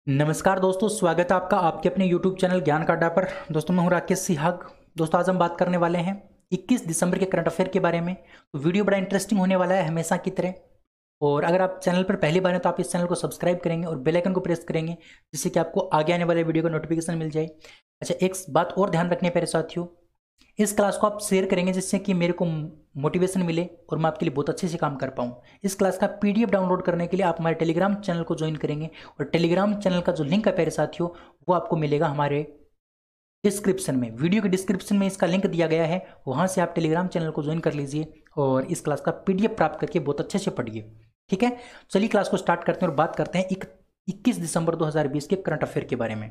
नमस्कार दोस्तों, स्वागत है आपका आपके अपने YouTube चैनल ज्ञान का अड्डा पर। दोस्तों मैं हूं राकेश सिहाग। दोस्तों आज हम बात करने वाले हैं 21 दिसंबर के करंट अफेयर के बारे में। तो वीडियो बड़ा इंटरेस्टिंग होने वाला है हमेशा की तरह। और अगर आप चैनल पर पहली बार हैं तो आप इस चैनल को सब्सक्राइब करेंगे और बेल आइकन को प्रेस करेंगे, जिससे कि आपको आगे आने वाले वीडियो का नोटिफिकेशन मिल जाए। अच्छा, एक बात और ध्यान रखनी है प्यारे साथियों, इस क्लास को आप शेयर करेंगे जिससे कि मेरे को मोटिवेशन मिले और मैं आपके लिए बहुत अच्छे से काम कर पाऊँ। इस क्लास का पीडीएफ डाउनलोड करने के लिए आप हमारे टेलीग्राम चैनल को ज्वाइन करेंगे और टेलीग्राम चैनल का जो लिंक है प्यारे साथियों वो आपको मिलेगा हमारे डिस्क्रिप्शन में। वीडियो के डिस्क्रिप्शन में इसका लिंक दिया गया है, वहाँ से आप टेलीग्राम चैनल को ज्वाइन कर लीजिए और इस क्लास का पीडीएफ प्राप्त करके बहुत अच्छे से पढ़िए। ठीक है, चलिए क्लास को स्टार्ट करते हैं और बात करते हैं 21 दिसंबर 2020 के करंट अफेयर के बारे में।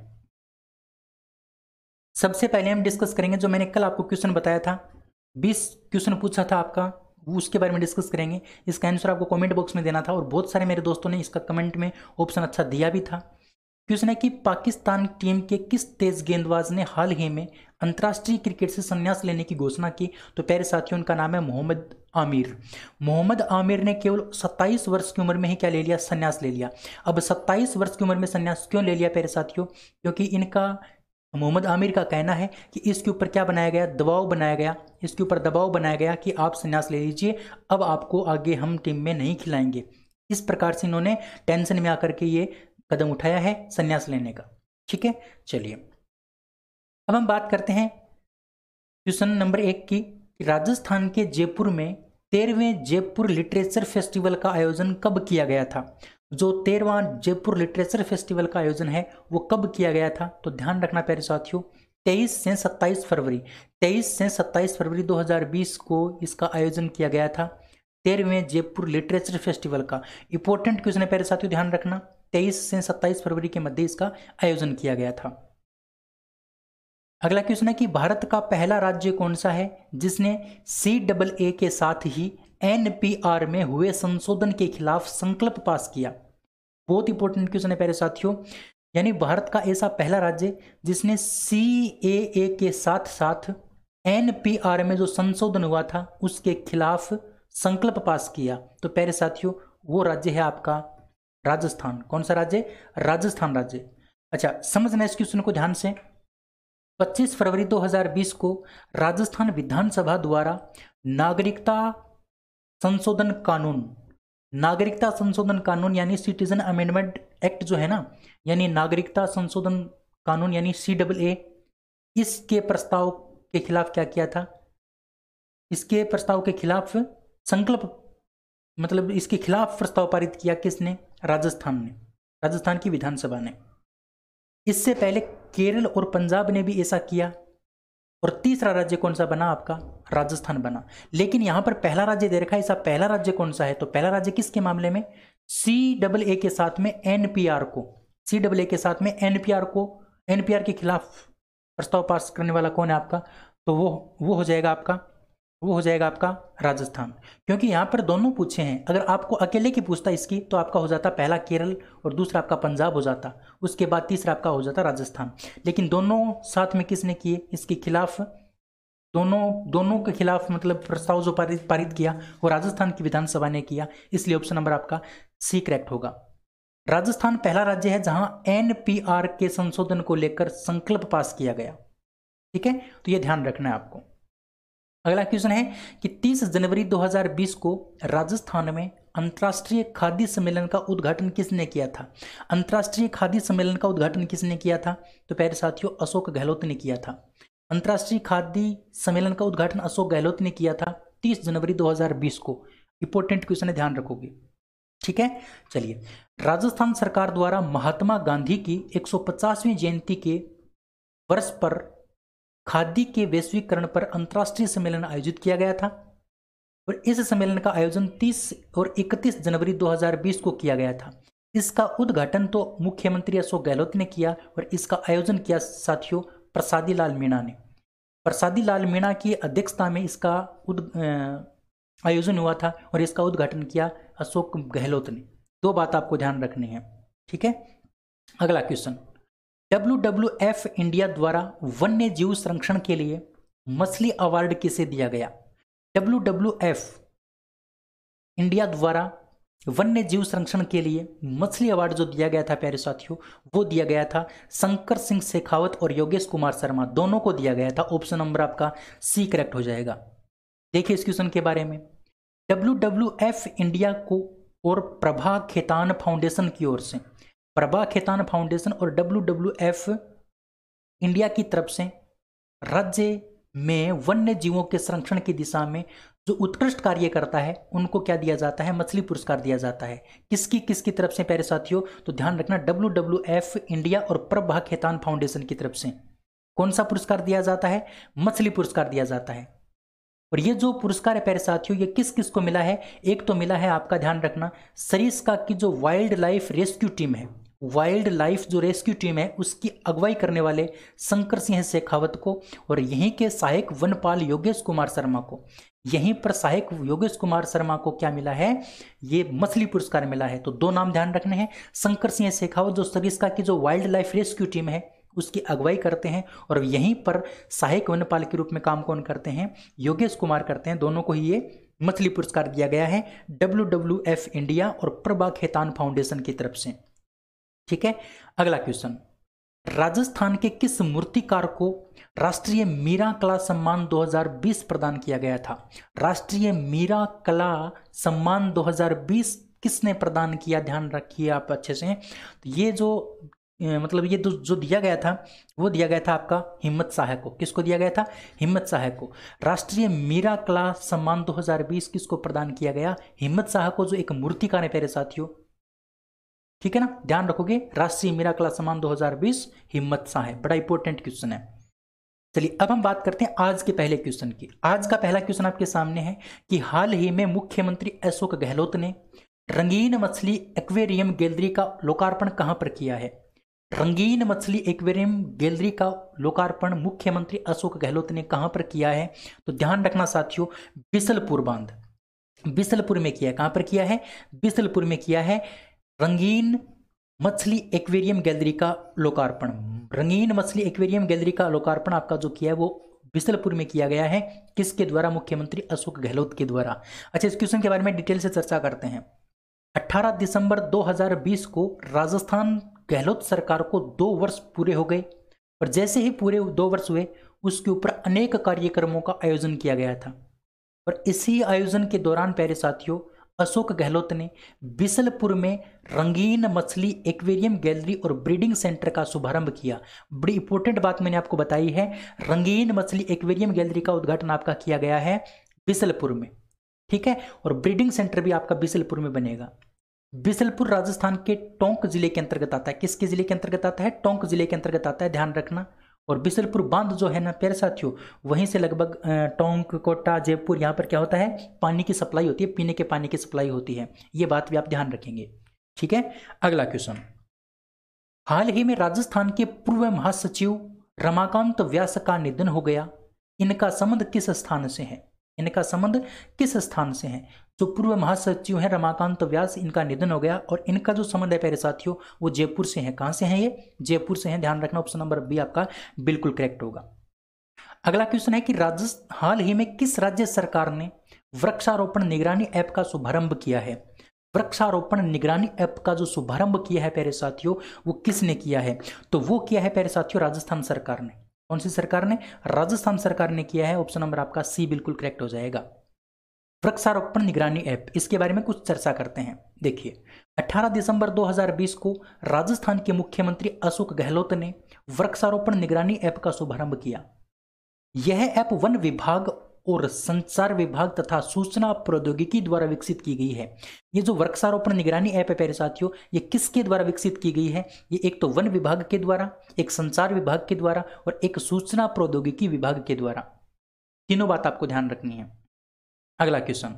सबसे पहले हम डिस्कस करेंगे जो मैंने कल आपको क्वेश्चन बताया था, 20 क्वेश्चन पूछा था आपका, उसके बारे में डिस्कस करेंगे। इसका आंसर आपको कमेंट बॉक्स में देना था और बहुत सारे मेरे दोस्तों ने इसका कमेंट में ऑप्शन अच्छा दिया भी था। क्वेश्चन है कि पाकिस्तान टीम के किस तेज गेंदबाज ने हाल ही में अंतर्राष्ट्रीय क्रिकेट से संन्यास लेने की घोषणा की? तो प्यारे साथियों उनका नाम है मोहम्मद आमिर। मोहम्मद आमिर ने केवल 27 वर्ष की उम्र में ही क्या ले लिया? संन्यास ले लिया। अब 27 वर्ष की उम्र में संन्यास क्यों ले लिया प्यारे साथियों? क्योंकि इनका मोहम्मद आमिर का कहना है कि इसके ऊपर क्या बनाया गया? दबाव बनाया गया। इसके ऊपर दबाव बनाया गया कि आप संन्यास ले लीजिए, अब आपको आगे हम टीम में नहीं खिलाएंगे। इस प्रकार से इन्होंने टेंशन में आकर के ये कदम उठाया है संन्यास लेने का। ठीक है, चलिए अब हम बात करते हैं क्वेश्चन नंबर 1 की। राजस्थान के जयपुर में 13वें जयपुर लिटरेचर फेस्टिवल का आयोजन कब किया गया था? जो 13वां जयपुर लिटरेचर फेस्टिवल का आयोजन है वो कब किया गया था? तो ध्यान रखना प्यारे साथियों, 23 से 27 फरवरी 2020 को इसका आयोजन किया गया था। 13वें जयपुर लिटरेचर फेस्टिवल का इंपॉर्टेंट क्वेश्चन है प्यारे साथियों, ध्यान रखना। 23 से 27 फरवरी के मध्य इसका आयोजन किया गया था। अगला क्वेश्चन है कि भारत का पहला राज्य कौन सा है जिसने CAA के साथ ही NPR में हुए संशोधन के खिलाफ संकल्प पास किया? बहुत इंपॉर्टेंट क्वेश्चन है प्यारे साथियों। यानी भारत का ऐसा पहला राज्य जिसने CAA के साथ साथ NPR में जो संशोधन हुआ था उसके खिलाफ संकल्प पास किया, तो प्यारे साथियों वो राज्य है आपका राजस्थान। कौन सा राज्य? राजस्थान राज्य। अच्छा, समझना इस क्वेश्चन को ध्यान से। 25 फरवरी 2020 को राजस्थान विधानसभा द्वारा नागरिकता संशोधन कानून यानी सिटीजन अमेंडमेंट एक्ट जो है ना, यानी नागरिकता संशोधन कानून यानी CAA, इसके प्रस्ताव के खिलाफ क्या किया था? इसके प्रस्ताव के खिलाफ संकल्प, मतलब इसके खिलाफ प्रस्ताव पारित किया किसने? राजस्थान ने, राजस्थान की विधानसभा ने। इससे पहले केरल और पंजाब ने भी ऐसा किया। और तीसरा राज्य कौन सा बना? आपका राजस्थान बना। लेकिन यहां पर पहला राज्य दे रखा है, ऐसा पहला राज्य कौन सा है? तो पहला राज्य किसके मामले में? CAA के साथ में NPR को, CAA के साथ में NPR के खिलाफ प्रस्ताव पास करने वाला कौन है आपका? तो वो हो जाएगा आपका राजस्थान। क्योंकि यहां पर दोनों पूछे हैं, अगर आपको अकेले की पूछता इसकी तो आपका हो जाता पहला केरल और दूसरा आपका पंजाब हो जाता, उसके बाद तीसरा आपका हो जाता राजस्थान। लेकिन दोनों साथ में किसने किए? इसके खिलाफ दोनों के खिलाफ मतलब प्रस्ताव जो पारित किया वो राजस्थान की विधानसभा ने किया, इसलिए ऑप्शन नंबर आपका C करेक्ट होगा। राजस्थान पहला राज्य है जहां NPR के संशोधन को लेकर संकल्प पास किया गया। ठीक है, तो यह ध्यान रखना है आपको। अगला क्वेश्चन है कि 30 जनवरी 2020 को राजस्थान में अंतर्राष्ट्रीय खाद्य सम्मेलन का उद्घाटन किसने किया था? अंतर्राष्ट्रीय खाद्य सम्मेलन का उद्घाटन किसने किया था? तो प्यारे साथियों अशोक गहलोत ने किया था। अंतर्राष्ट्रीय खाद्य सम्मेलन का उद्घाटन अशोक गहलोत ने किया था 30 जनवरी 2020 को। इंपॉर्टेंट क्वेश्चन है, ध्यान रखोगे। ठीक है, चलिए। राजस्थान सरकार द्वारा महात्मा गांधी की 150वीं जयंती के वर्ष पर खादी के वैश्वीकरण पर अंतर्राष्ट्रीय सम्मेलन आयोजित किया गया था और इस सम्मेलन का आयोजन 30 और 31 जनवरी 2020 को किया गया था। इसका उद्घाटन तो मुख्यमंत्री अशोक गहलोत ने किया और इसका आयोजन किया साथियों प्रसादी लाल मीणा ने। प्रसादी लाल मीणा की अध्यक्षता में इसका आयोजन हुआ था और इसका उद्घाटन किया अशोक गहलोत ने। दो बात आपको ध्यान रखनी है। ठीक है, अगला क्वेश्चन, WWF इंडिया द्वारा वन्य जीव संरक्षण के लिए मछली अवार्ड किसे दिया गया? WWF इंडिया द्वारा वन्य जीव संरक्षण के लिए मछली अवार्ड जो दिया गया था प्यारे साथियों, वो दिया गया था शंकर सिंह शेखावत और योगेश कुमार शर्मा, दोनों को दिया गया था। ऑप्शन नंबर आपका सी करेक्ट हो जाएगा। देखिए इस क्वेश्चन के बारे में, WWF इंडिया को और प्रभा खेतान फाउंडेशन की ओर से, प्रभा खेतान फाउंडेशन और WWF इंडिया की तरफ से राज्य में वन्य जीवों के संरक्षण की दिशा में जो उत्कृष्ट कार्य करता है उनको क्या दिया जाता है, मछली पुरस्कार दिया जाता है। किसकी तरफ से प्यारे साथियों, तो ध्यान रखना WWF इंडिया और प्रभा खेतान फाउंडेशन की तरफ से कौन सा पुरस्कार दिया जाता है, मछली पुरस्कार दिया जाता है। और ये जो पुरस्कार है प्यारे साथियों, ये किस किस को मिला है, एक तो मिला है आपका ध्यान रखना सरिस्का की जो वाइल्ड लाइफ रेस्क्यू टीम है, वाइल्ड लाइफ जो रेस्क्यू टीम है उसकी अगुवाई करने वाले शंकर सिंह शेखावत को, और यहीं के सहायक वनपाल योगेश कुमार शर्मा को, यहीं पर सहायक योगेश कुमार शर्मा को क्या मिला है, ये मछली पुरस्कार मिला है। तो दो नाम ध्यान रखने हैं, शंकर सिंह शेखावत जो सरिस्का की जो वाइल्ड लाइफ रेस्क्यू टीम है उसकी अगुवाई करते हैं, और यहीं पर सहायक वनपाल के रूप में काम कौन करते हैं, योगेश कुमार करते हैं। दोनों को ही ये मछली पुरस्कार दिया गया है WWF इंडिया और प्रभा खेतान फाउंडेशन की तरफ से। ठीक है, अगला क्वेश्चन, राजस्थान के किस मूर्तिकार को राष्ट्रीय मीरा कला सम्मान 2020 प्रदान किया गया था? राष्ट्रीय मीरा कला सम्मान 2020 किसने प्रदान किया, ध्यान रखिए आप अच्छे से। तो ये जो मतलब ये जो दिया गया था वो दिया गया था आपका हिम्मत शाह को। किसको दिया गया था, हिम्मत शाह को। राष्ट्रीय मीरा कला सम्मान 2020 किसको प्रदान किया गया, हिम्मत शाह को, जो एक मूर्तिकार है प्यारे साथियों। ठीक है ना, ध्यान रखोगे, राष्ट्रीय मीरा कला सम्मान 2020 हिम्मत शाह है। बड़ा इंपॉर्टेंट क्वेश्चन है। चलिए अब हम बात करते हैं आज के पहले क्वेश्चन की। आज का पहला क्वेश्चन आपके सामने है कि हाल ही में मुख्यमंत्री अशोक गहलोत ने रंगीन मछली एक्वेरियम गैलरी का लोकार्पण कहां पर किया है? रंगीन मछली एक्वेरियम गैलरी का लोकार्पण मुख्यमंत्री अशोक गहलोत ने कहां पर किया है? तो ध्यान रखना साथियों, बिसलपुर बांध, बिसलपुर में किया है। कहां पर किया है, बिसलपुर में किया है। रंगीन मछली एक्वेरियम गैलरी का लोकार्पण, रंगीन मछली एक्वेरियम गैलरी का लोकार्पण आपका जो किया है वो बिसलपुर में किया गया है। किसके द्वारा, मुख्यमंत्री अशोक गहलोत के द्वारा। अच्छा, इस क्वेश्चन के बारे में डिटेल से चर्चा करते हैं। 18 दिसंबर 2020 को राजस्थान गहलोत सरकार को 2 वर्ष पूरे हो गए, और जैसे ही पूरे 2 वर्ष हुए उसके ऊपर अनेक कार्यक्रमों का आयोजन किया गया था। और इसी आयोजन के दौरान प्यारे साथियों, अशोक गहलोत ने बिसलपुर में रंगीन मछली एक्वेरियम गैलरी और ब्रीडिंग सेंटर का शुभारंभ किया। बड़ी इंपॉर्टेंट बात मैंने आपको बताई है, रंगीन मछली एक्वेरियम गैलरी का उद्घाटन आपका किया गया है बिसलपुर में। ठीक है, और ब्रीडिंग सेंटर भी आपका बिसलपुर में बनेगा। बिसलपुर राजस्थान के टोंक जिले के अंतर्गत आता है। किसके जिले के अंतर्गत आता है, टोंक जिले के अंतर्गत आता है, ध्यान रखना। और बिसलपुर बांध जो है ना प्यारे साथियों, वहीं से लगभग टोंक, कोटा, जयपुर, यहाँ पर क्या होता है, पानी की सप्लाई होती है, पीने के पानी की सप्लाई होती है। ये बात भी आप ध्यान रखेंगे। ठीक है, अगला क्वेश्चन, हाल ही में राजस्थान के पूर्व महासचिव रमाकांत व्यास का निधन हो गया। इनका संबंध किस स्थान से है, इनका संबंध किस स्थान से है? जो पूर्व महासचिव हैं रमाकांत व्यास, इनका निधन हो गया, और इनका जो संबंध है प्यारे साथियों वो जयपुर से है। कहां से है ये, जयपुर से है। ध्यान रखना, ऑप्शन नंबर बी आपका बिल्कुल करेक्ट होगा। अगला क्वेश्चन है कि हाल ही में किस राज्य सरकार ने वृक्षारोपण निगरानी ऐप का शुभारंभ किया है? वृक्षारोपण निगरानी ऐप का जो शुभारंभ किया है प्यारे साथियों वो किसने किया है? तो वो किया है प्यारे साथियों राजस्थान सरकार ने। कौन सी सरकार ने, राजस्थान सरकार ने किया है। ऑप्शन नंबर आपका सी बिल्कुल करेक्ट हो जाएगा। वृक्षारोपण निगरानी ऐप, इसके बारे में कुछ चर्चा करते हैं। देखिए, 18 दिसंबर 2020 को राजस्थान के मुख्यमंत्री अशोक गहलोत ने वृक्षारोपण निगरानी ऐप का शुभारंभ किया। यह ऐप वन विभाग और संचार विभाग तथा सूचना प्रौद्योगिकी द्वारा विकसित की गई है। ये जो वृक्षारोपण निगरानी ऐप है प्यारे साथियों, ये किसके द्वारा विकसित की गई है? ये एक तो वन विभाग के द्वारा, एक संचार विभाग के द्वारा, और एक सूचना प्रौद्योगिकी विभाग के द्वारा। तीनों बात आपको ध्यान रखनी है। अगला क्वेश्चन,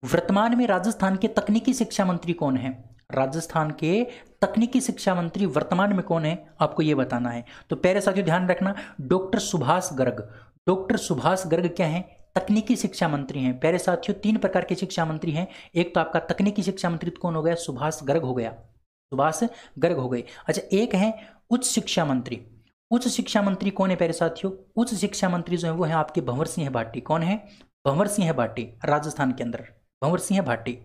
वर्तमान में राजस्थान के तकनीकी शिक्षा मंत्री कौन है? राजस्थान के तकनीकी शिक्षा मंत्री वर्तमान में कौन है, आपको यह बताना है। तो प्यारे साथियों ध्यान रखना, डॉक्टर सुभाष गर्ग। डॉक्टर सुभाष गर्ग क्या है, तकनीकी शिक्षा मंत्री हैं। प्यारे साथियों 3 प्रकार के शिक्षा मंत्री हैं। एक तो आपका तकनीकी शिक्षा मंत्री कौन हो गया, सुभाष गर्ग हो गया, सुभाष गर्ग हो गए। अच्छा, एक है उच्च शिक्षा मंत्री। उच्च शिक्षा मंत्री कौन है प्यारे साथियों? उच्च शिक्षा मंत्री जो है वो है आपके भंवर सिंह भाटी। कौन है, भंवर सिंह भाटी, राजस्थान के अंदर भंवर सिंह भाटी।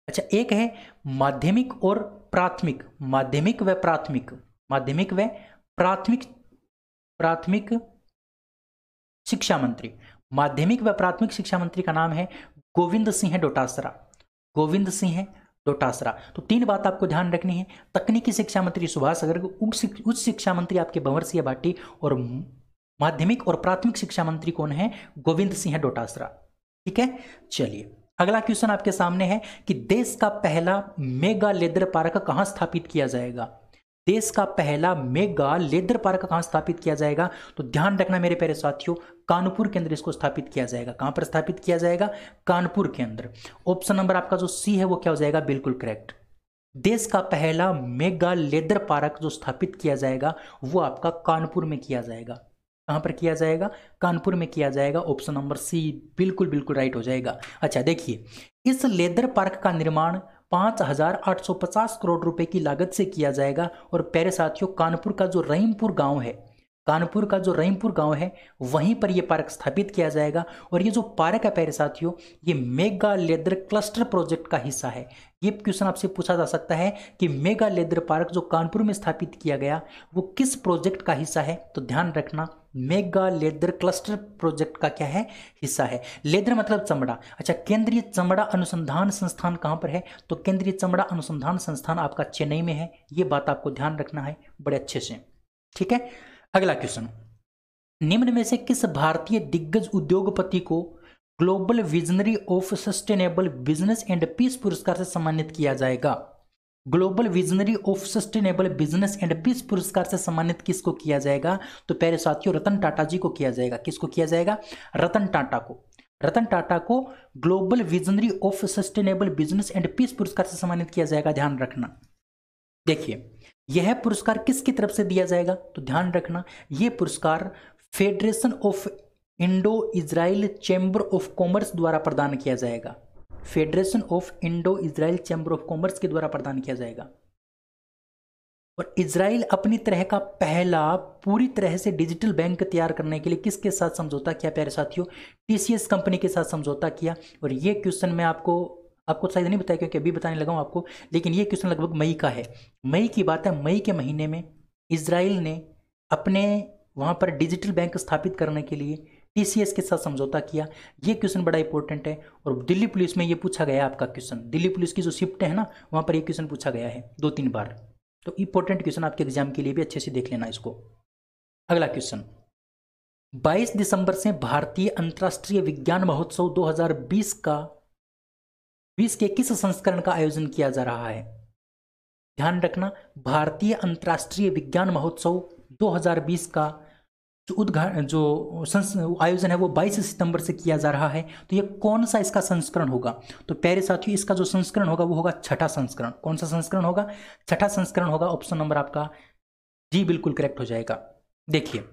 अच्छा, एक है माध्यमिक और प्राथमिक, माध्यमिक व प्राथमिक, माध्यमिक व प्राथमिक, प्राथमिक शिक्षा मंत्री, माध्यमिक व प्राथमिक शिक्षा मंत्री का नाम है गोविंद सिंह डोटासरा, गोविंद सिंह डोटासरा। तो तीन बात आपको ध्यान रखनी है, तकनीकी शिक्षा मंत्री सुभाष गर्ग, उच्च शिक्षा मंत्री आपके भंवर सिंह भाटी, और माध्यमिक और प्राथमिक शिक्षा मंत्री कौन है? गोविंद सिंह डोटासरा। ठीक है, चलिए अगला क्वेश्चन आपके सामने है कि देश का पहला मेगा लेदर पार्क कहां स्थापित किया जाएगा? देश का पहला मेगा लेदर पार्क कहां स्थापित किया जाएगा? तो ध्यान रखना मेरे प्यारे साथियों, कानपुर के अंदर इसको स्थापित किया जाएगा। कहां पर स्थापित किया जाएगा? कानपुर के अंदर। ऑप्शन नंबर आपका जो सी है वो क्या हो जाएगा? बिल्कुल करेक्ट। देश का पहला मेगा लेदर पार्क जो स्थापित किया जाएगा वो आपका कानपुर में किया जाएगा। कहां पर किया जाएगा? कानपुर में किया जाएगा। ऑप्शन नंबर सी बिल्कुल बिल्कुल राइट हो जाएगा। अच्छा देखिए, इस लेदर पार्क का निर्माण 5,850 करोड़ रुपए की लागत से किया जाएगा। और प्यारे साथियों, कानपुर का जो रहीमपुर गांव है, कानपुर का जो रहीमपुर गांव है वहीं पर यह पार्क स्थापित किया जाएगा। और ये जो पार्क है प्यारे साथियों, ये मेगा लेदर क्लस्टर प्रोजेक्ट का हिस्सा है। ये क्वेश्चन आपसे पूछा जा सकता है कि मेगा लेदर पार्क जो कानपुर में स्थापित किया गया वो किस प्रोजेक्ट का हिस्सा है? तो ध्यान रखना, मेगा लेदर क्लस्टर प्रोजेक्ट का क्या है? हिस्सा है। लेदर मतलब चमड़ा। अच्छा, केंद्रीय चमड़ा अनुसंधान संस्थान कहां पर है? तो केंद्रीय चमड़ा अनुसंधान संस्थान आपका चेन्नई में है। ये बात आपको ध्यान रखना है बड़े अच्छे से। ठीक है, अगला क्वेश्चन, निम्न में से किस भारतीय दिग्गज उद्योगपति को global visionary of sustainable business and peace पुरस्कार से सम्मानित किया जाएगा? Global visionary of sustainable business and peace पुरस्कार से सम्मानित किसको किया जाएगा? तो प्यारे साथियों, रतन टाटा जी को किया जाएगा। किसको किया जाएगा? रतन टाटा को। रतन टाटा को global visionary of sustainable business and peace पुरस्कार से सम्मानित किया जाएगा। ध्यान रखना, देखिए यह पुरस्कार किसकी तरफ से दिया जाएगा? तो ध्यान रखना, यह पुरस्कार federation of Indo Israel chamber of commerce द्वारा प्रदान किया जाएगा। Federation of Indo Israel chamber of commerce के द्वारा प्रदान किया जाएगा। और इजराइल अपनी तरह का पहला पूरी तरह से डिजिटल बैंक तैयार करने के लिए किसके साथ समझौता किया प्यारे साथियों? टीसीएस कंपनी के साथ समझौता किया। और ये क्वेश्चन मैं आपको शायद नहीं बताया क्योंकि अभी बताने लगा हूं आपको, लेकिन ये क्वेश्चन लगभग मई का है। मई की बात है, मई के महीने में इजराइल ने अपने वहां पर डिजिटल बैंक स्थापित करने के लिए टीसीएस के साथ समझौता किया। ये क्वेश्चन बड़ा इंपॉर्टेंट है और दिल्ली पुलिस में ये पूछा गया है आपका क्वेश्चन। दिल्ली पुलिस की जो शिफ्ट है ना, वहां पर ये क्वेश्चन पूछा गया है 2-3 बार। तो इंपॉर्टेंट क्वेश्चन आपके एग्जाम के लिए भी अच्छे से देख लेना इसको। अगला क्वेश्चन, 22 दिसंबर से भारतीय अंतर्राष्ट्रीय विज्ञान महोत्सव 2020 के किस संस्करण का आयोजन किया जा रहा है? ध्यान रखना, भारतीय अंतर्राष्ट्रीय विज्ञान महोत्सव 2020 का जो आयोजन है वो 22 सितंबर से किया जा रहा है। तो ये कौन सा इसका संस्करण होगा? तो प्यारे साथियों, इसका जो संस्करण होगा वो होगा छठा संस्करण। कौन सा संस्करण होगा? छठा संस्करण होगा। ऑप्शन नंबर आपका जी बिल्कुल करेक्ट हो जाएगा। देखिए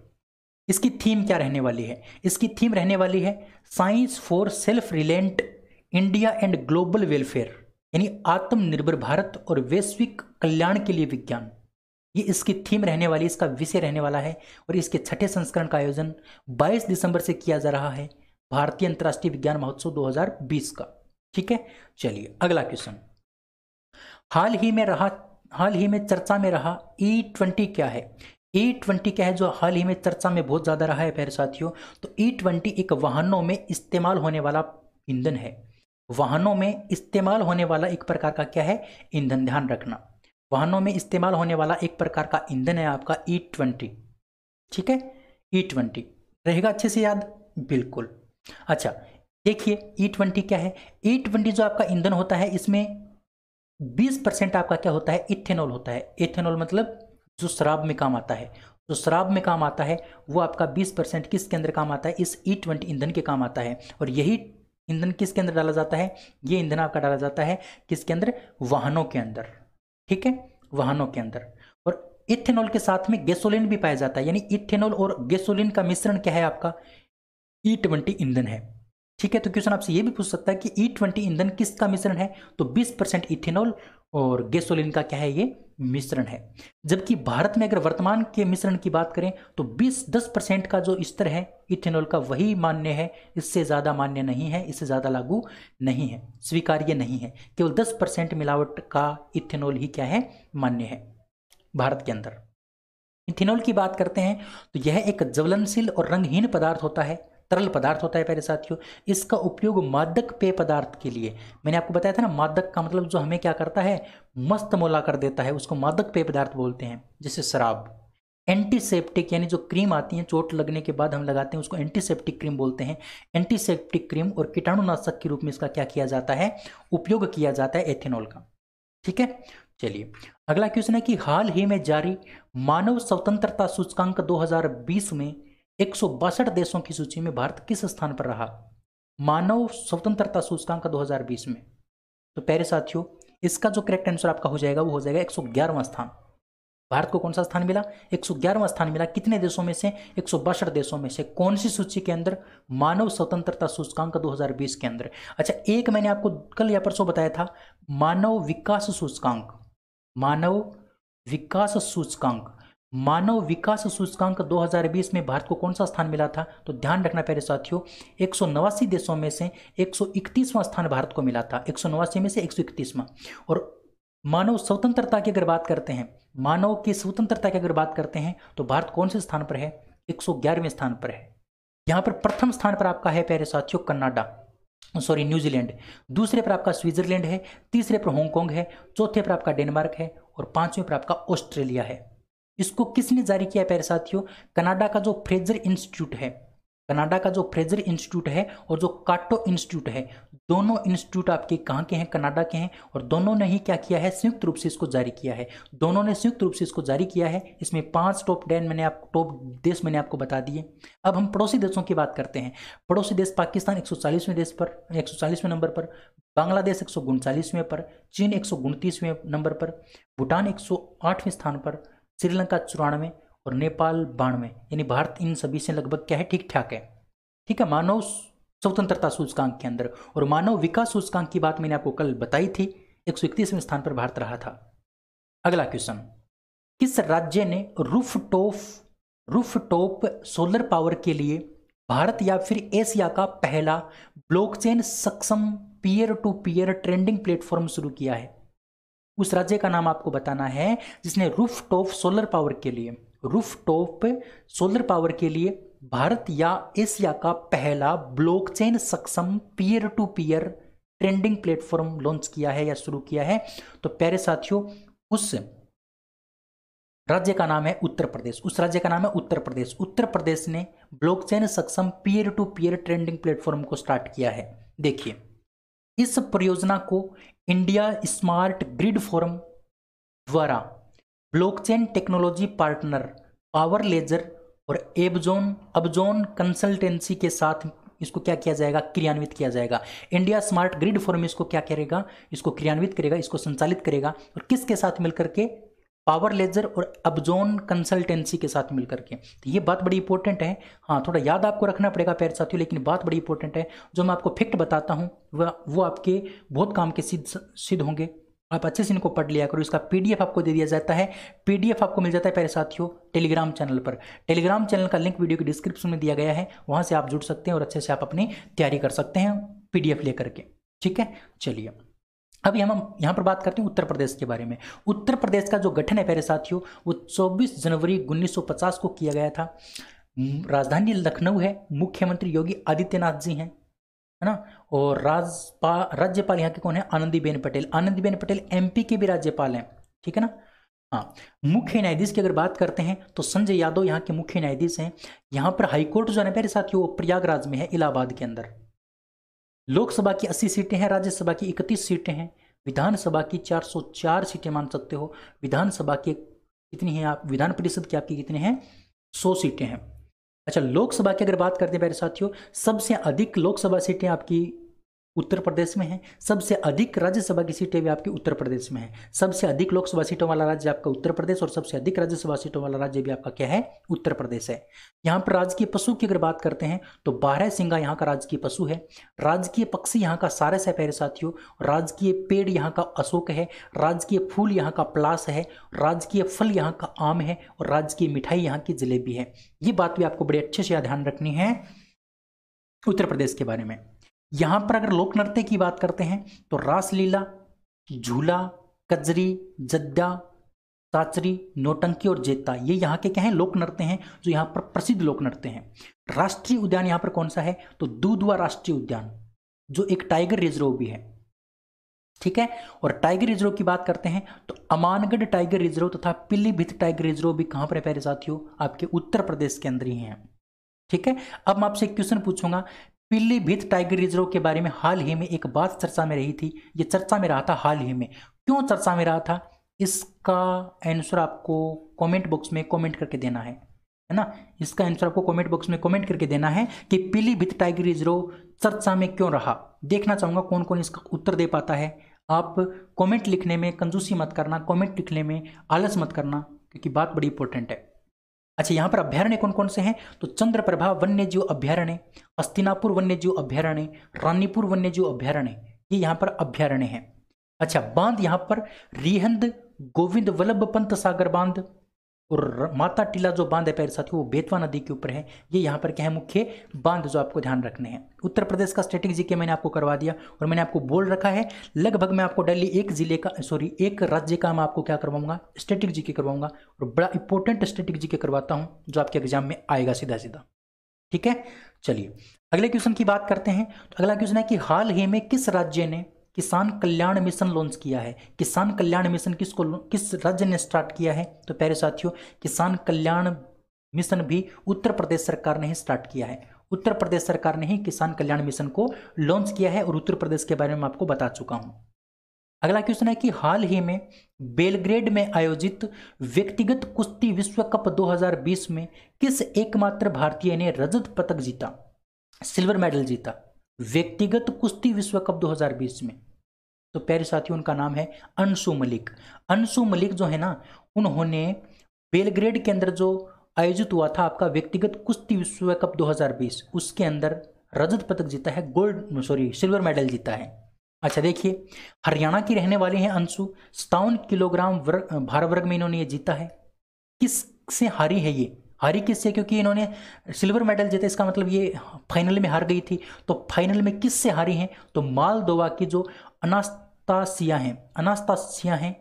इसकी थीम क्या रहने वाली है? इसकी थीम रहने वाली है science for self reliant India and global welfare, यानी आत्मनिर्भर भारत और वैश्विक कल्याण के लिए विज्ञान। ये इसकी थीम रहने वाली, इसका विषय रहने वाला है। और इसके छठे संस्करण का आयोजन 22 दिसंबर से किया जा रहा है, भारतीय अंतर्राष्ट्रीय विज्ञान महोत्सव 2020 का। ठीक है, चलिए अगला क्वेश्चन, हाल ही में चर्चा में रहा E20 क्या है? E20 क्या है जो हाल ही में चर्चा में बहुत ज्यादा रहा है प्यारे साथियों? तो E20 एक वाहनों में इस्तेमाल होने वाला ईंधन है। वाहनों में इस्तेमाल होने वाला एक प्रकार का क्या है? ईंधन। ध्यान रखना, वाहनों में इस्तेमाल होने वाला एक प्रकार का ईंधन है आपका E20। ठीक है, E20 रहेगा अच्छे से याद, बिल्कुल। अच्छा देखिए E20 क्या है? E20 जो आपका ईंधन होता है इसमें 20% आपका क्या होता है? इथेनॉल होता है। इथेनॉल मतलब जो शराब में काम आता है, जो शराब में काम आता है वो आपका 20% किसके अंदर काम आता है? इस E20 ईंधन के काम आता है। और यही ईंधन किसके अंदर डाला जाता है? ये ईंधन आपका डाला जाता है किसके अंदर? वाहनों के अंदर। ठीक है, वाहनों के अंदर। और इथेनॉल के साथ में गैसोलीन भी पाया जाता है, यानी इथेनॉल और गैसोलीन का मिश्रण क्या है आपका? E20 ईंधन है। ठीक है, तो क्वेश्चन आपसे ये भी पूछ सकता है कि E20 ईंधन किसका मिश्रण है? तो 20% इथेनॉल और गैसोलीन का क्या है? ये मिश्रण है। जबकि भारत में अगर वर्तमान के मिश्रण की बात करें तो 10% का जो स्तर है इथेनॉल का वही मान्य है, इससे ज़्यादा मान्य नहीं है, इससे ज़्यादा लागू नहीं है, स्वीकार्य नहीं है। केवल 10% मिलावट का इथेनॉल ही क्या है, मान्य है भारत के अंदर। इथेनॉल की बात करते हैं तो यह एक ज्वलनशील और रंगहीन पदार्थ होता है, तरल पदार्थ होता है प्यारे साथियों। इसका उपयोग मादक पेय पदार्थ के लिए, मैंने आपको बताया था ना, मादक का मतलब जो हमें क्या करता है, मस्त मौला कर देता है, उसको मादक पेय पदार्थ बोलते हैं, जैसे शराब। एंटीसेप्टिक यानी जो क्रीम आती है चोट लगने के बाद हम लगाते हैं उसको एंटीसेप्टिक क्रीम बोलते हैं। एंटीसेप्टिक क्रीम और कीटाणुनाशक के रूप में इसका क्या किया जाता है, उपयोग किया जाता है एथेनॉल का। ठीक है, चलिए अगला क्वेश्चन है कि हाल ही में जारी मानव स्वतंत्रता सूचकांक 2020 में 162 देशों की सूची में भारत किस स्थान पर रहा? मानव स्वतंत्रता सूचकांक 2020 में। तो प्यारे साथियों इसका जो करेक्ट आंसर आपका हो जाएगा वो हो जाएगा 111वां स्थान। भारत को कौन सा स्थान मिला? 111वां स्थान मिला। कितने देशों में से? 162 देशों में से। कौन सी सूची के अंदर? मानव स्वतंत्रता सूचकांक 2020 के अंदर। अच्छा, एक मैंने आपको कल या परसों बताया था, मानव विकास सूचकांक, मानव विकास सूचकांक, मानव विकास सूचकांक 2020 में भारत को कौन सा स्थान मिला था? तो ध्यान रखना प्यारे साथियों, 189 देशों में से 131वां स्थान भारत को मिला था, 189 में से 131वां। और मानव स्वतंत्रता की अगर बात करते हैं, मानव की स्वतंत्रता की अगर बात करते हैं तो भारत कौन से स्थान पर है? 111वें स्थान पर है। यहाँ पर प्रथम स्थान पर आपका है प्यारे साथियों कनाडा, सॉरी न्यूजीलैंड, दूसरे पर आपका स्विट्जरलैंड है, तीसरे पर हांगकांग है, चौथे पर आपका डेनमार्क है और पांचवें पर आपका ऑस्ट्रेलिया है। इसको किसने जारी किया प्यारे साथियों? कनाडा का जो फ्रेजर इंस्टीट्यूट है, कनाडा का जो फ्रेजर इंस्टीट्यूट है और जो काटो इंस्टीट्यूट है, दोनों इंस्टीट्यूट आपके कहाँ के हैं? कनाडा के हैं। और दोनों ने ही क्या किया है? संयुक्त रूप से इसको जारी किया है। दोनों ने संयुक्त रूप से इसको जारी किया है। इसमें 5 टॉप देश मैंने आपको बता दिए। अब हम पड़ोसी देशों की बात करते हैं। पड़ोसी देश पाकिस्तान 140वें देश पर, 140वें नंबर पर, बांग्लादेश 139वें पर, चीन 129वें नंबर पर, भूटान 108वें स्थान पर, श्रीलंका 94 और नेपाल 92। यानी भारत इन सभी से लगभग क्या है? ठीक ठाक है। ठीक है, मानव स्वतंत्रता सूचकांक के अंदर। और मानव विकास सूचकांक की बात मैंने आपको कल बताई थी, 131वें स्थान पर भारत रहा था। अगला क्वेश्चन, किस राज्य ने रूफटॉप सोलर पावर के लिए भारत या फिर एशिया का पहला ब्लॉकचेन सक्षम peer to peer trading platform शुरू किया है? उस राज्य का नाम आपको बताना है जिसने रूफटॉप सोलर पावर के लिए, रूफटॉप सोलर पावर के लिए भारत या एशिया का पहला ब्लॉकचेन सक्षम peer to peer trading platform launch किया है या शुरू किया है। तो प्यारे साथियों उस राज्य का नाम है उत्तर प्रदेश। उस राज्य का नाम है उत्तर प्रदेश। उत्तर प्रदेश ने ब्लॉकचेन सक्षम peer to peer trading platform को स्टार्ट किया है। देखिए, इस परियोजना को इंडिया स्मार्ट ग्रिड फोरम द्वारा blockchain technology partner Power Ledger और अबजोन कंसल्टेंसी के साथ इसको क्या किया जाएगा? क्रियान्वित किया जाएगा। इंडिया स्मार्ट ग्रिड फोरम इसको क्या करेगा? इसको क्रियान्वित करेगा, इसको संचालित करेगा। और किसके साथ मिलकर के? पावर लेजर और अबजोन कंसल्टेंसी के साथ मिलकर के। तो ये बात बड़ी इंपॉर्टेंट है। हाँ, थोड़ा याद आपको रखना पड़ेगा प्यारे साथियों, लेकिन बात बड़ी इंपॉर्टेंट है। जो मैं आपको फैक्ट बताता हूँ वो आपके बहुत काम के सिद्ध होंगे। आप अच्छे से इनको पढ़ लिया करो। इसका पीडीएफ आपको दे दिया जाता है। पीडीएफ आपको मिल जाता है प्यारे साथियों टेलीग्राम चैनल पर। टेलीग्राम चैनल का लिंक वीडियो के डिस्क्रिप्शन में दिया गया है, वहाँ से आप जुड़ सकते हैं और अच्छे से आप अपनी तैयारी कर सकते हैं पीडीएफ लेकर के। ठीक है, चलिए अभी हम यहाँ पर बात करते हैं उत्तर प्रदेश के बारे में। उत्तर प्रदेश का जो गठन है प्यारे साथियों वो 24 जनवरी 1950 को किया गया था। राजधानी लखनऊ है, मुख्यमंत्री योगी आदित्यनाथ जी हैं, है ना। और राज्यपाल यहाँ के कौन है? आनंदीबेन पटेल। आनंदीबेन पटेल एमपी के भी राज्यपाल हैं, ठीक है ना। हाँ, मुख्य न्यायाधीश की अगर बात करते हैं तो संजय यादव यहाँ के मुख्य न्यायाधीश हैं। यहाँ पर हाईकोर्ट जो है प्यारे साथियों वो प्रयागराज में है, इलाहाबाद के अंदर। लोकसभा की 80 सीटें हैं, राज्यसभा की 31 सीटें हैं, विधानसभा की 404 सीटें मान सकते हो। विधानसभा की कितनी है आप? विधान परिषद की आपकी कितनी हैं? 100 सीटें हैं। अच्छा, लोकसभा की अगर बात करते हैं प्यारे साथियों, सबसे अधिक लोकसभा सीटें आपकी उत्तर प्रदेश में है। सबसे अधिक राज्यसभा की सीटें भी आपकी उत्तर प्रदेश में है। सबसे अधिक लोकसभा सीटों वाला राज्य आपका उत्तर प्रदेश और सबसे अधिक राज्यसभा सीटों वाला राज्य भी आपका क्या है, उत्तर प्रदेश है। यहाँ पर राजकीय पशु की अगर बात करते हैं तो बारहसिंगा यहाँ का राजकीय पशु है। राजकीय पक्षी यहाँ का सारस है प्यारे साथियों। राजकीय पेड़ यहाँ का अशोक है। राजकीय फूल यहाँ का पलाश है। राजकीय फल यहाँ का आम है और राजकीय मिठाई यहाँ की जलेबी है। ये बात भी आपको बड़े अच्छे से ध्यान रखनी है उत्तर प्रदेश के बारे में। यहां पर अगर लोक नृत्य की बात करते हैं तो रासलीला, झूला, कजरी, जद्दा, साचरी, नौटंकी और जेता, ये यहाँ के क्या हैं, लोक नृत्य हैं जो यहाँ पर प्रसिद्ध लोक नृत्य हैं। राष्ट्रीय उद्यान यहाँ पर कौन सा है, तो दुधवा राष्ट्रीय उद्यान जो एक टाइगर रिजर्व भी है, ठीक है। और टाइगर रिजर्व की बात करते हैं तो अमानगढ़ टाइगर रिजर्व तथा पीलीभीत टाइगर रिजर्व भी कहां पर है प्यारे साथियों, आपके उत्तर प्रदेश के अंदर ही हैं, ठीक है। अब मैं आपसे एक क्वेश्चन पूछूंगा, पीलीभीत टाइगर रिजर्व के बारे में हाल ही में एक बात चर्चा में रही थी, ये चर्चा में रहा था हाल ही में, क्यों चर्चा में रहा था, इसका आंसर आपको कमेंट बॉक्स में कमेंट करके देना है ना। इसका आंसर आपको कमेंट बॉक्स में कमेंट करके देना है कि पीलीभीत टाइगर रिजर्व चर्चा में क्यों रहा। देखना चाहूंगा कौन कौन इसका उत्तर दे पाता है। आप कमेंट लिखने में कंजूसी मत करना, कमेंट लिखने में आलस मत करना, क्योंकि बात बड़ी इंपॉर्टेंट है। अच्छा, यहाँ पर अभ्यारण्य कौन कौन से हैं, तो चंद्रप्रभा वन्य जीव अभ्यारण्य, हस्तिनापुर वन्य जीव अभ्यारण्य, रानीपुर वन्य जीव अभ्यारण्य, ये यहाँ पर अभ्यारण्य है। अच्छा, बांध यहाँ पर रिहंद गोविंद वल्लभ पंत सागर बांध और माता टीला जो बांध है प्यारे साथियों वो बेतवा नदी के ऊपर है। ये यहाँ पर क्या है, मुख्य बांध जो आपको ध्यान रखने हैं। उत्तर प्रदेश का स्टैटिक जीके मैंने आपको करवा दिया और मैंने आपको बोल रखा है लगभग मैं आपको डेली एक राज्य का मैं आपको क्या करवाऊंगा, स्टैटिक जीके करवाऊंगा और बड़ा इंपॉर्टेंट स्टैटिक जीके करवाता हूँ जो आपके एग्जाम में आएगा सीधा सीधा, ठीक है। चलिए अगले क्वेश्चन की बात करते हैं। तो अगला क्वेश्चन है कि हाल ही में किस राज्य ने किसान कल्याण मिशन लॉन्च किया है। किसान कल्याण मिशन किस राज्य ने स्टार्ट किया है, तो प्यारे साथियों किसान कल्याण मिशन भी उत्तर प्रदेश सरकार ने ही स्टार्ट किया है। उत्तर प्रदेश सरकार ने ही किसान कल्याण मिशन को लॉन्च किया है और उत्तर प्रदेश के बारे में आपको बता चुका हूं। अगला क्वेश्चन है कि हाल ही में बेलग्रेड में आयोजित व्यक्तिगत कुश्ती विश्व कप 2020 में किस एकमात्र भारतीय ने रजत पदक जीता, सिल्वर मेडल जीता व्यक्तिगत कुश्ती विश्व कप 2020 में, तो प्यारे साथियों उनका नाम है अंशु मलिक। अंशु मलिक जो है ना, उन्होंने बेलग्रेड के अंदर जो आयोजित हुआ था आपका व्यक्तिगत कुश्ती विश्व कप 2020 उसके अंदर रजत पदक जीता है, सिल्वर मेडल जीता है। अच्छा देखिए, हरियाणा की रहने वाली हैं अंशु, 57 किलोग्राम भार वर्ग में इन्होंने ये जीता है। किससे हारी है ये, हारी किससे, क्योंकि इन्होंने सिल्वर मेडल जीता, इसका मतलब ये फाइनल में हार गई थी। तो फाइनल में किससे हारी हैं, तो मालदोवा की जो अनास्तासिया हैं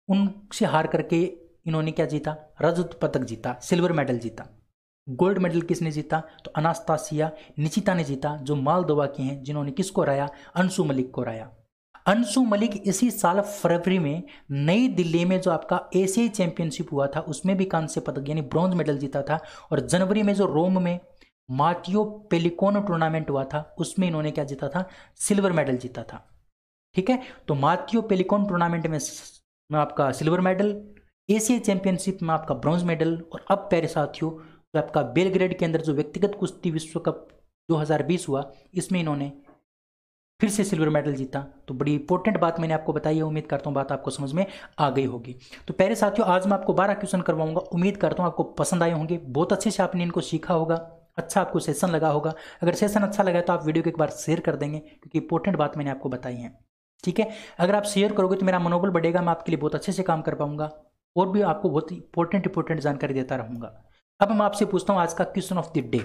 उनसे हार करके इन्होंने क्या जीता, रजत पदक जीता, सिल्वर मेडल जीता। गोल्ड मेडल किसने जीता, तो अनास्तासिया निचिता ने जीता जो मालदोवा की हैं, जिन्होंने किसको हराया, अंशु मलिक को हराया। अंशु मलिक इसी साल फरवरी में नई दिल्ली में जो आपका एशियाई चैंपियनशिप हुआ था उसमें भी कांस्य पदक यानी ब्रॉन्ज मेडल जीता था। और जनवरी में जो रोम में मार्टियो पेलिकोन टूर्नामेंट हुआ था उसमें इन्होंने क्या जीता था, सिल्वर मेडल जीता था, ठीक है। तो मार्टियो पेलिकोन टूर्नामेंट में आपका सिल्वर मेडल, एशियाई चैंपियनशिप में आपका ब्रॉन्ज मेडल, और अब प्यारे साथियों जो आपका बेलग्रेड के अंदर जो व्यक्तिगत कुश्ती विश्व कप 2020 हुआ इसमें इन्होंने फिर से सिल्वर मेडल जीता। तो बड़ी इंपॉर्टेंट बात मैंने आपको बताई है, उम्मीद करता हूँ बात आपको समझ में आ गई होगी। तो प्यारे साथियों आज मैं आपको 12 क्वेश्चन करवाऊंगा, उम्मीद करता हूँ आपको पसंद आए होंगे, बहुत अच्छे से आपने इनको सीखा होगा, अच्छा आपको सेशन लगा होगा। अगर सेशन अच्छा लगा तो आप वीडियो को एक बार शेयर कर देंगे, क्योंकि इंपॉर्टेंट बात मैंने आपको बताई है, ठीक है। अगर आप शेयर करोगे तो मेरा मनोबल बढ़ेगा, मैं आपके लिए बहुत अच्छे से काम कर पाऊंगा और भी आपको बहुत इंपॉर्टेंट जानकारी देता रहूंगा। अब मैं आपसे पूछता हूँ आज का question of the day.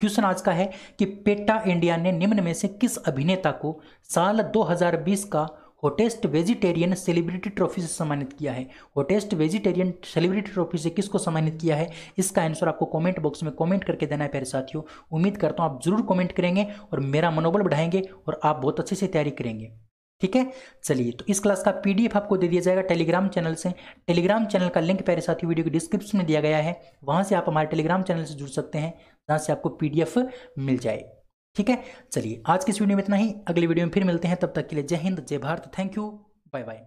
Question आज का है कि पेटा इंडिया ने निम्न में से किस अभिनेता को साल 2020 का हॉटेस्ट वेजिटेरियन सेलिब्रिटी ट्रॉफी से सम्मानित किया है। हॉटेस्ट वेजिटेरियन सेलिब्रिटी ट्रॉफी से किसको सम्मानित किया है, इसका आंसर आपको कमेंट बॉक्स में कमेंट करके देना है प्यारे साथियों। उम्मीद करता हूँ आप जरूर कमेंट करेंगे और मेरा मनोबल बढ़ाएंगे और आप बहुत अच्छे से तैयारी करेंगे, ठीक है। चलिए, तो इस क्लास का पीडीएफ आपको दे दिया जाएगा टेलीग्राम चैनल से। टेलीग्राम चैनल का लिंक प्यारे साथी वीडियो के डिस्क्रिप्शन में दिया गया है, वहां से आप हमारे टेलीग्राम चैनल से जुड़ सकते हैं, जहां से आपको पीडीएफ मिल जाए, ठीक है। चलिए आज की इस वीडियो में इतना ही, अगली वीडियो में फिर मिलते हैं, तब तक के लिए जय हिंद, जय Bharat, thank you, bye bye.